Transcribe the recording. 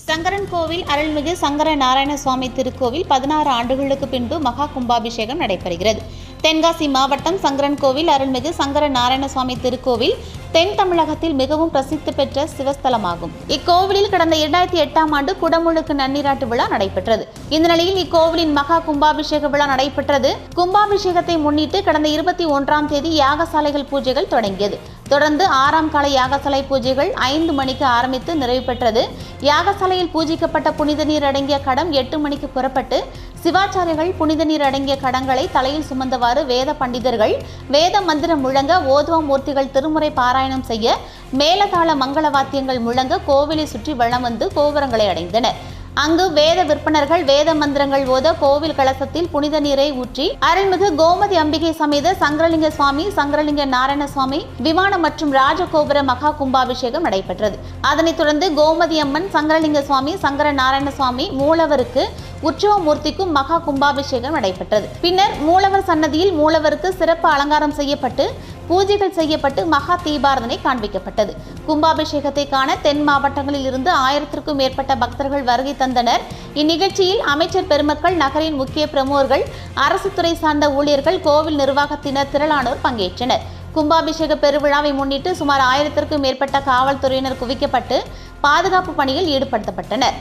சங்கரன்கோவில் அருள்மிகு சங்கர நாராயண சுவாமி திருக்கோவில் 16 ஆண்டுகளுக்கு பின்பு மகா கும்பாபிஷேகம் நடைபெறுகிறது. தென்காசி மாவட்டம் சங்கரன்கோவில் அருள்மிகு சங்கர நாராயண சுவாமி திருக்கோவில் தென் தமிழகத்தில் மிகவும் பிரசித்தி பெற்ற சிவஸ்தலமாகும். இக்கோவிலில் கடந்த 2008ஆம் ஆண்டு குடமுழுக்கு நன்னீராட்டு விழா நடைபெற்றது. இந்த நிலையில் இக்கோவிலின் மகா கும்பாபிஷேக விழா நடைபெற்றது. கும்பாபிஷேகத்தை முன்னிட்டு கடந்த 21ஆம் தேதி யாகசாலைகள் பூஜைகள் தொடங்கியது. தொடர்ந்து 6ஆம் கால யாகசாலை பூஜைகள் 5 மணிக்கு ஆரம்பித்து நிறைவு பெற்றது. யாகசாலையில் பூஜிக்கப்பட்ட புனித நீர் அடங்கிய கடம் 8 மணிக்கு புறப்பட்டு சிவாச்சாரியர்கள் புனித நீர் அடங்கிய கடங்களை தலையில் சுமந்தவாறு வேத பண்டிதர்கள் வேத மந்திரம் முழங்க, ஓதுவ மூர்த்திகள் திருமுறை பாராயணம் செய்ய, மேலதாள மங்கள வாத்தியங்கள் முழங்க கோவிலை சுற்றி வலம் வந்து கோபுரங்களை அடைந்தனர். அங்கு வேத விற்பனர்கள் வேத மந்திரங்கள் ஓத கோவில் கலசத்தில் புனித நீரை ஊற்றி அருள்மிகு கோமதி அம்பிகை சமேத சங்கரலிங்க சுவாமி, சங்கரலிங்க நாராயண சுவாமி விமானம் மற்றும் ராஜகோபுர மகா கும்பாபிஷேகம் நடைபெற்றது. அதனைத் தொடர்ந்து கோமதி அம்மன், சங்கரலிங்க சுவாமி, சங்கர நாராயண சுவாமி மூலவருக்கு உற்சவ மூர்த்திக்கும் மகா கும்பாபிஷேகம் நடைபெற்றது. பின்னர் மூலவர் சன்னதியில் மூலவருக்கு சிறப்பு அலங்காரம் செய்யப்பட்டு பூஜைகள் செய்யப்பட்டு மகா தீபாரதனை காண்பிக்கப்பட்டது. கும்பாபிஷேகத்தை காண தென் மாவட்டங்களில் இருந்து 1000க்கும் மேற்பட்ட பக்தர்கள் வருகை தந்தனர். இந்நிகழ்ச்சியில் அமைச்சர் பெருமக்கள், நகரின் முக்கிய பிரமுகர்கள், அரசு துறை சார்ந்த ஊழியர்கள், கோவில் நிர்வாகத்தினர் திரளானோர் பங்கேற்றனர். கும்பாபிஷேக பெருவிழாவை முன்னிட்டு சுமார் 1000க்கும் மேற்பட்ட காவல்துறையினர் குவிக்கப்பட்டு பாதுகாப்பு பணியில் ஈடுபடுத்தப்பட்டனர்.